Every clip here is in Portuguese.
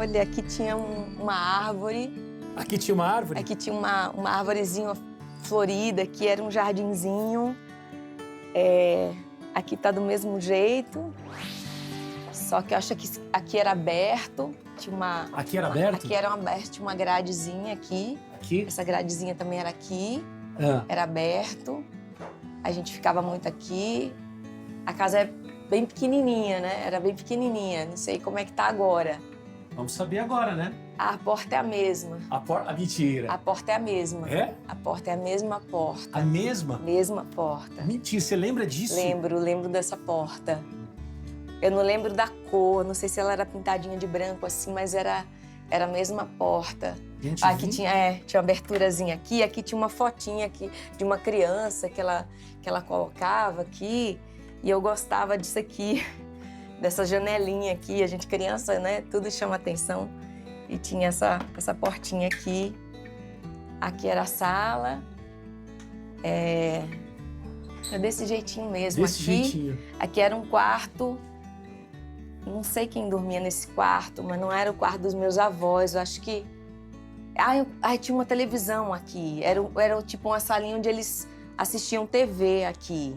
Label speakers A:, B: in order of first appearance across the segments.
A: olha, aqui tinha uma árvore.
B: Aqui tinha uma árvore?
A: Aqui tinha uma árvorezinha florida, que era um jardinzinho. Aqui tá do mesmo jeito, só que eu acho que aqui era aberto.
B: Aqui era aberto?
A: Aqui era aberto, tinha uma gradezinha aqui.
B: Aqui?
A: Essa gradezinha também era aqui, era aberto. A gente ficava muito aqui. A casa é bem pequenininha, né? Era bem pequenininha, não sei como é que tá agora.
B: Vamos saber agora, né?
A: A porta é a mesma.
B: Mentira.
A: A porta é a mesma.
B: É?
A: A porta é a mesma porta.
B: A mesma?
A: Mesma porta.
B: Mentira, você lembra disso?
A: Lembro dessa porta. Eu não lembro da cor, não sei se ela era pintadinha de branco assim, mas era a mesma porta.
B: Gente,
A: aqui tinha uma aberturazinha aqui tinha uma fotinha aqui de uma criança que ela colocava aqui, e eu gostava disso aqui, dessa janelinha aqui. A gente criança, né, tudo chama atenção. E tinha essa portinha aqui. Aqui era a sala. É desse jeitinho mesmo.
B: Desse jeitinho.
A: Aqui era um quarto. Não sei quem dormia nesse quarto, mas não era o quarto dos meus avós. Eu acho que... tinha uma televisão aqui. Era tipo uma salinha onde eles assistiam TV aqui.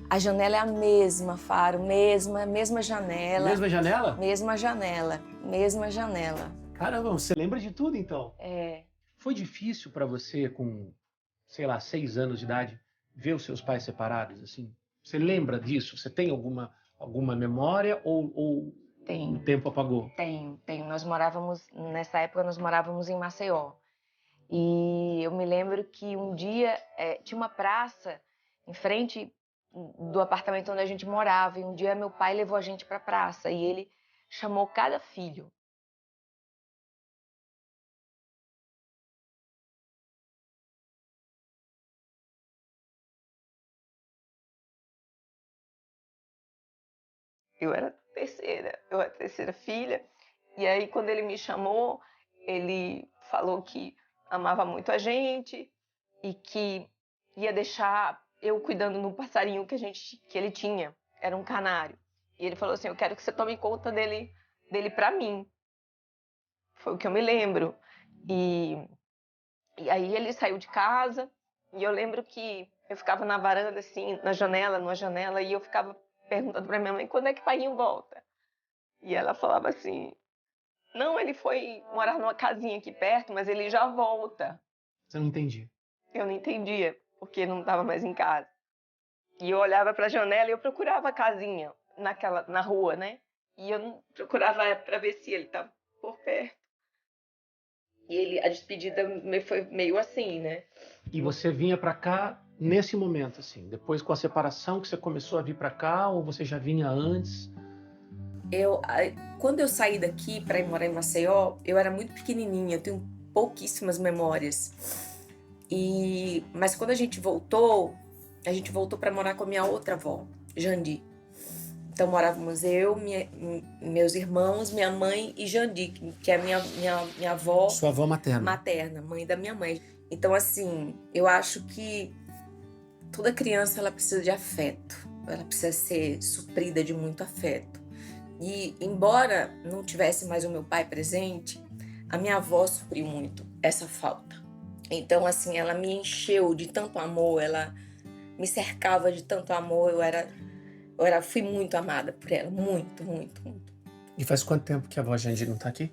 A: A janela é a mesma, Faro, mesma janela.
B: Mesma janela?
A: Mesma janela, mesma janela.
B: Caramba, você lembra de tudo, então?
A: É.
B: Foi difícil pra você, com, sei lá, 6 anos de idade, ver os seus pais separados, assim? Você lembra disso? Você tem alguma memória ou o tempo apagou?
A: Tenho. Nessa época nós morávamos em Maceió. E eu me lembro que um dia tinha uma praça em frente do apartamento onde a gente morava. E um dia meu pai levou a gente pra praça e ele chamou cada filho. Eu era a terceira filha. E aí, quando ele me chamou, ele falou que amava muito a gente e que ia deixar eu cuidando do passarinho que ele tinha. Era um canário. E ele falou assim, eu quero que você tome conta dele pra mim. Foi o que eu me lembro. E aí ele saiu de casa e eu lembro que eu ficava na varanda, assim, numa janela, e eu ficava perguntando pra minha mãe, quando é que o paiinho volta? E ela falava assim, não, ele foi morar numa casinha aqui perto, mas ele já volta.
B: Você não entendia? Eu
A: não entendia, porque não estava mais em casa. E eu olhava pra janela e eu procurava a casinha na rua, né? E eu não procurava pra ver se ele estava por perto. E a despedida foi meio assim, né?
B: E você vinha pra cá nesse momento, assim? Depois, com a separação, que você começou a vir pra cá, ou você já vinha antes?
A: Quando eu saí daqui para ir morar em Maceió, eu era muito pequenininha, eu tenho pouquíssimas memórias. Mas quando a gente voltou para morar com a minha outra avó, Jandi. Então morávamos eu, meus irmãos, minha mãe e Jandi, que é minha avó.
B: Sua avó materna.
A: Materna, mãe da minha mãe. Então, assim, eu acho que toda criança ela precisa de afeto, ela precisa ser suprida de muito afeto. E, embora não tivesse mais o meu pai presente, a minha avó supriu muito essa falta. Então, assim, ela me encheu de tanto amor, ela me cercava de tanto amor, fui muito amada por ela, muito, muito, muito.
B: E faz quanto tempo que a avó Jandi não tá aqui?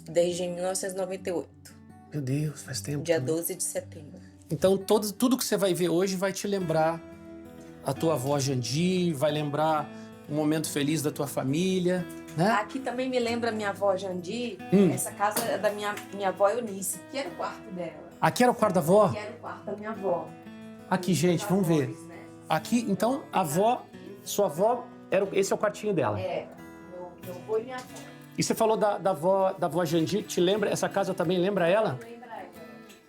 A: Desde 1998.
B: Meu Deus, faz tempo.
A: Dia 12 de setembro.
B: Então, tudo que você vai ver hoje vai te lembrar a tua avó Jandi, vai lembrar um momento feliz da tua família, né?
A: Aqui também me lembra minha avó Jandi. Essa casa é da minha avó Eunice, que era o quarto dela.
B: Aqui era o quarto da avó?
A: Aqui era o quarto da minha avó.
B: Aqui, gente, vamos ver. Né? Aqui, então, sua avó, esse é o quartinho dela.
A: Meu avô e minha avó.
B: E você falou da avó Jandi, te lembra? Essa casa também lembra ela?
A: Lembra ela.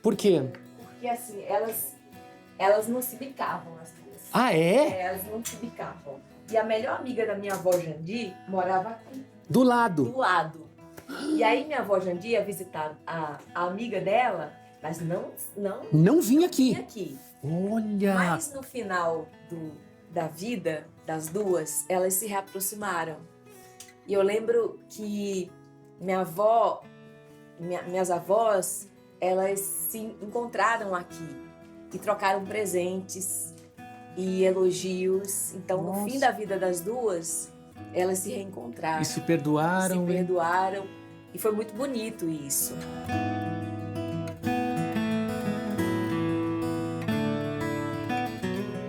B: Por quê?
A: Porque, assim, elas não se bicavam, as duas.
B: Ah, é?
A: Elas não se bicavam. E a melhor amiga da minha avó Jandi morava aqui.
B: Do lado?
A: Do lado. E aí minha avó Jandi ia visitar a amiga dela, mas não
B: vinha aqui.
A: Vinha aqui.
B: Olha!
A: Mas no final da vida das duas, elas se reaproximaram. E eu lembro que
C: Minhas avós, elas se encontraram aqui e trocaram presentes e elogios. Então, no fim da vida das duas, elas se reencontraram.
B: E se perdoaram.
C: Se perdoaram. E foi muito bonito isso.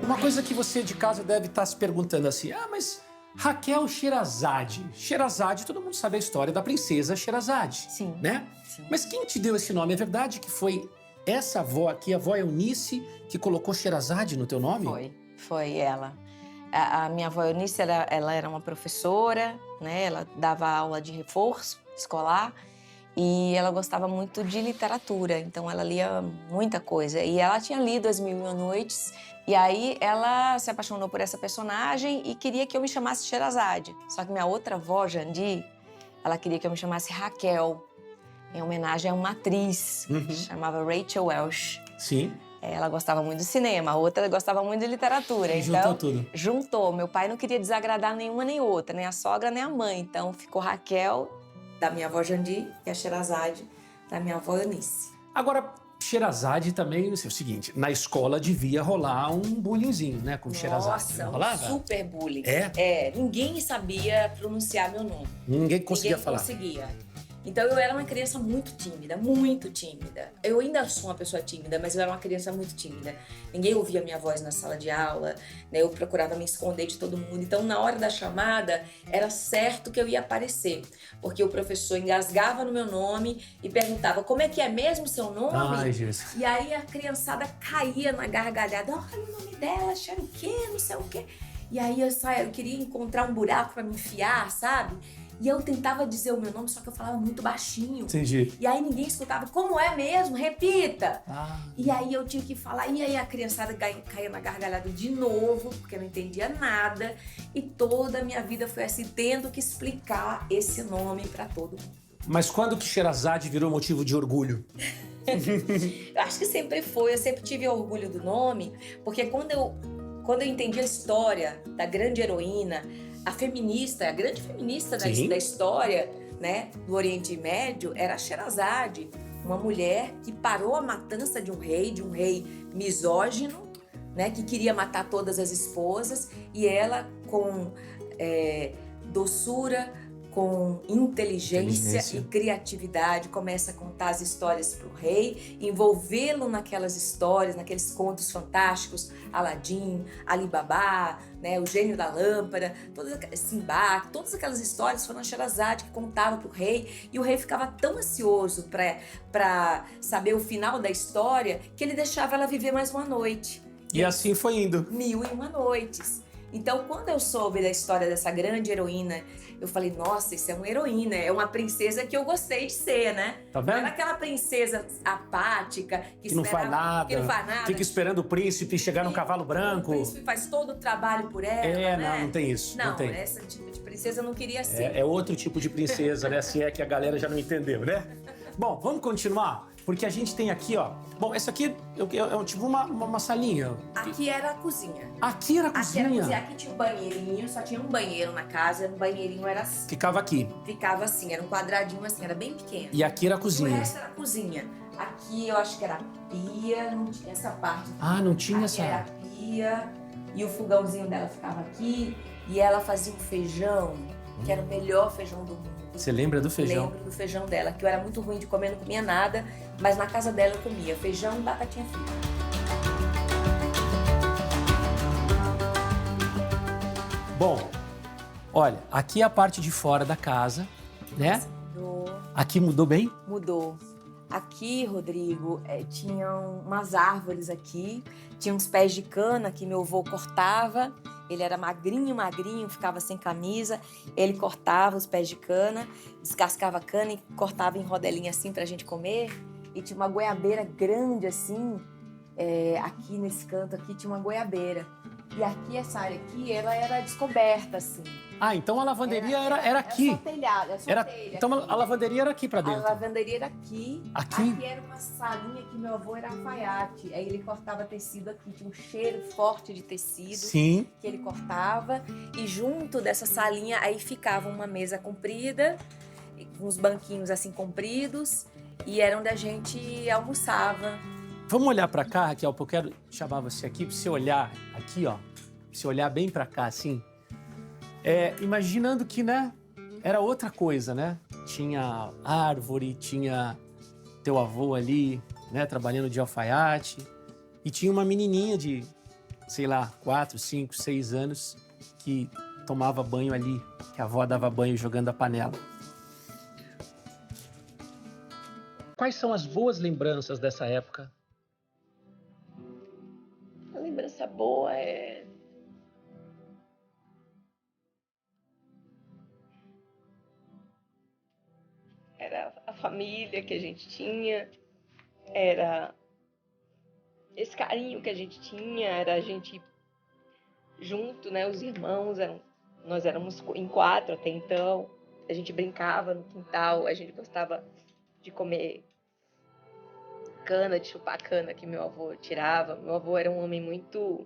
B: Uma coisa que você de casa deve estar se perguntando assim, mas Raquel Sherazade. Sherazade, todo mundo sabe a história da princesa Sherazade.
C: Sim.
B: Né?
C: Sim.
B: Mas quem te deu esse nome? É verdade que foi essa avó aqui, a avó Eunice, que colocou Sherazade no teu nome?
C: Foi ela. A minha avó Eunice, ela era uma professora, né? Ela dava aula de reforço escolar e ela gostava muito de literatura, então ela lia muita coisa. E ela tinha lido As Mil e Uma Noites, e aí ela se apaixonou por essa personagem e queria que eu me chamasse Sherazade. Só que minha outra avó, Jandi, ela queria que eu me chamasse Raquel, em homenagem a uma atriz que chamava Rachel Welch.
B: Sim.
C: Ela gostava muito de cinema, a outra gostava muito de literatura.
B: E
C: então,
B: juntou tudo.
C: Juntou. Meu pai não queria desagradar nenhuma nem outra, nem a sogra nem a mãe. Então ficou Raquel, da minha avó Jandi, e a Sherazade, da minha avó Eunice.
B: Agora, Sherazade também, é o seguinte, na escola devia rolar um bullyingzinho, né, com Sherazade. Não rolava?
C: Super bullying.
B: É?
C: Ninguém sabia pronunciar meu nome.
B: Ninguém conseguia falar.
C: Conseguia. Então eu era uma criança muito tímida, muito tímida. Eu ainda sou uma pessoa tímida, mas eu era uma criança muito tímida. Ninguém ouvia minha voz na sala de aula, né? Eu procurava me esconder de todo mundo. Então na hora da chamada era certo que eu ia aparecer, porque o professor engasgava no meu nome e perguntava: como é que é mesmo seu nome?
B: Ai, Jesus.
C: E aí a criançada caía na gargalhada: olha o nome dela, achando o quê, não sei o quê. E aí eu queria encontrar um buraco para me enfiar, sabe? E eu tentava dizer o meu nome, só que eu falava muito baixinho.
B: Entendi.
C: E aí ninguém escutava. Como é mesmo? Repita!
B: Ah.
C: E aí eu tinha que falar. E aí a criançada caía na gargalhada de novo, porque eu não entendia nada. E toda a minha vida foi assim, tendo que explicar esse nome para todo mundo.
B: Mas quando que Sherazade virou motivo de orgulho?
C: Eu acho que sempre foi. Eu sempre tive orgulho do nome, porque quando eu entendi a história da grande heroína, a grande feminista da história, né, do Oriente Médio, era a Sherazade, uma mulher que parou a matança de um rei misógino, né, que queria matar todas as esposas, e ela, com doçura, com inteligência e criatividade, começa a contar as histórias para o rei, envolvê-lo naquelas histórias, naqueles contos fantásticos, Aladim, Ali Babá, né, o Gênio da Lâmpada, Simba, todas aquelas histórias foram a Sherazade que contava para o rei, e o rei ficava tão ansioso para saber o final da história que ele deixava ela viver mais uma noite.
B: E assim foi indo.
C: 1001 Noites. Então, quando eu soube da história dessa grande heroína, eu falei, nossa, isso é uma heroína, é uma princesa que eu gostei de ser, né?
B: Tá vendo?
C: Não era aquela princesa apática, que
B: não faz nada, fica esperando o príncipe chegar no cavalo branco.
C: O príncipe faz todo o trabalho por ela, né?
B: Não tem isso. Não tem.
C: Essa tipo de princesa eu não queria ser.
B: É outro tipo de princesa, né? Se é que a galera já não entendeu, né? Bom, vamos continuar? Porque a gente tem aqui, ó... Bom, essa aqui é tipo uma salinha.
C: Aqui era a cozinha.
B: Aqui era a cozinha?
C: Aqui tinha um banheirinho, só tinha um banheiro na casa. O banheirinho era assim.
B: Ficava aqui?
C: Ficava assim, era um quadradinho assim, era bem pequeno.
B: E aqui era a cozinha?
C: O resto era a cozinha. Aqui eu acho que era pia, não tinha essa parte.
B: Ah, não tinha
C: aqui
B: essa...
C: era pia, e o fogãozinho dela ficava aqui. E ela fazia um feijão, que era o melhor feijão do mundo.
B: Você lembra do feijão?
C: Lembro do feijão dela, que eu era muito ruim de comer, não comia nada, mas na casa dela eu comia feijão e batatinha frita.
B: Bom, olha, aqui é a parte de fora da casa, né?
C: Mudou.
B: Aqui mudou bem?
C: Mudou. Aqui, Rodrigo, tinham umas árvores aqui, tinha uns pés de cana que meu avô cortava. Ele era magrinho, ficava sem camisa. Ele cortava os pés de cana, descascava a cana e cortava em rodelinha assim pra gente comer. E tinha uma goiabeira grande assim, aqui nesse canto aqui tinha uma goiabeira. E aqui, essa área aqui, ela era descoberta assim.
B: Ah, então a lavanderia era aqui.
C: Era só telhado, era só telha.
B: Então a lavanderia era aqui pra dentro.
C: A lavanderia era aqui.
B: Aqui?
C: Aqui era uma salinha que meu avô era alfaiate. Aí ele cortava tecido aqui, tinha um cheiro forte de tecido.
B: Sim.
C: Que ele cortava. E junto dessa salinha, aí ficava uma mesa comprida, com os banquinhos assim compridos, e era onde a gente almoçava.
B: Vamos olhar para cá, Raquel, porque eu quero chamar você aqui, para você olhar aqui, ó. Pra você olhar bem para cá, assim. Imaginando que, né, era outra coisa, né? Tinha árvore, tinha teu avô ali, né, trabalhando de alfaiate. E tinha uma menininha de, sei lá, 4, 5, 6 anos que tomava banho ali, que a avó dava banho jogando a panela. Quais são as boas lembranças dessa época?
A: A lembrança boa era a família que a gente tinha, era esse carinho que a gente tinha, era a gente junto, né? Os irmãos, nós éramos em 4 até então, a gente brincava no quintal, a gente gostava de comer cana, de chupar cana que meu avô tirava. Meu avô era um homem muito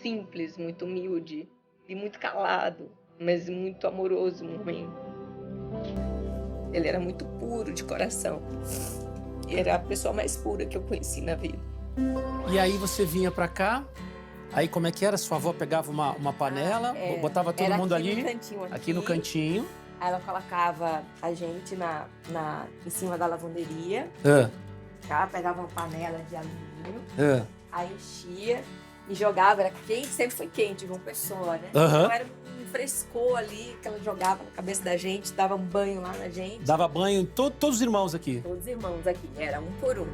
A: simples, muito humilde e muito calado, mas muito amoroso, um homem. Ele era muito puro de coração. Era a pessoa mais pura que eu conheci na vida.
B: E aí você vinha pra cá, aí como é que era? Sua avó pegava uma panela, botava todo mundo ali, aqui no cantinho.
C: Aí ela colocava a gente em cima da lavanderia. Ela pegava uma panela de alumínio, aí enchia e jogava. Era quente, sempre foi quente, João Pessoa, né? Então era um frescor ali que ela jogava na cabeça da gente, dava um banho lá na gente.
B: Dava banho em todos os irmãos aqui?
C: Todos os irmãos aqui, era um por um.